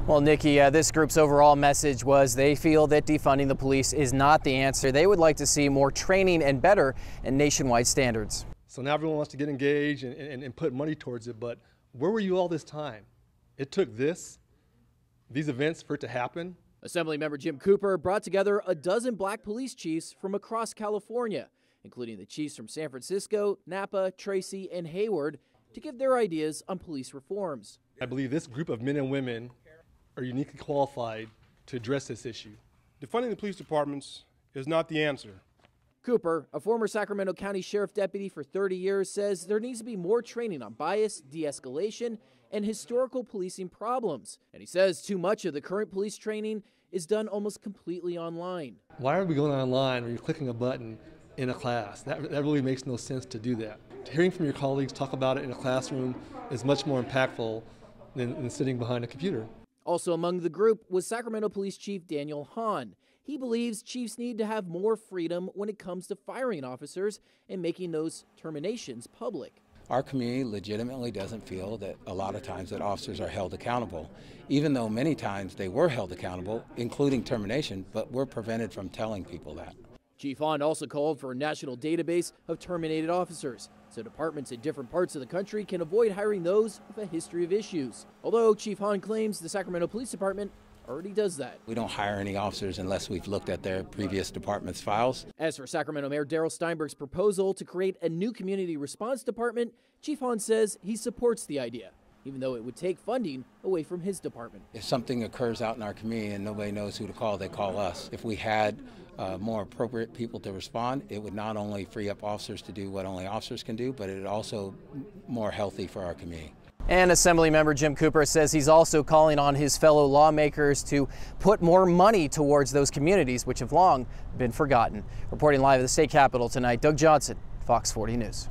Well, Nikki, this group's overall message was they feel that defunding the police is not the answer. They would like to see more training and better and nationwide standards. So now everyone wants to get engaged and put money towards it, but where were you all this time? It took these events for it to happen. Assemblymember Jim Cooper brought together a dozen black police chiefs from across California, including the chiefs from San Francisco, Napa, Tracy, and Hayward, to give their ideas on police reforms. I believe this group of men and women are uniquely qualified to address this issue. Defunding the police departments is not the answer. Cooper, a former Sacramento County Sheriff deputy for 30 years, says there needs to be more training on bias, de-escalation, and historical policing problems. And he says too much of the current police training is done almost completely online. Why are we going online where you're clicking a button in a class? That really makes no sense to do that. Hearing from your colleagues talk about it in a classroom is much more impactful than sitting behind a computer. Also among the group was Sacramento Police Chief Daniel Hahn. He believes chiefs need to have more freedom when it comes to firing officers and making those terminations public. Our community legitimately doesn't feel that a lot of times that officers are held accountable, even though many times they were held accountable, including termination, but we're prevented from telling people that. Chief Hahn also called for a national database of terminated officers, so departments in different parts of the country can avoid hiring those with a history of issues. Although Chief Hahn claims the Sacramento Police Department already does that. We don't hire any officers unless we've looked at their previous department's files. As for Sacramento Mayor Darrell Steinberg's proposal to create a new community response department, Chief Hahn says he supports the idea, even though it would take funding away from his department. If something occurs out in our community and nobody knows who to call, they call us. If we had more appropriate people to respond, it would not only free up officers to do what only officers can do, but it would also more healthy for our community. And Assemblymember Jim Cooper says he's also calling on his fellow lawmakers to put more money towards those communities which have long been forgotten. Reporting live at the state capitol tonight, Doug Johnson, Fox 40 News.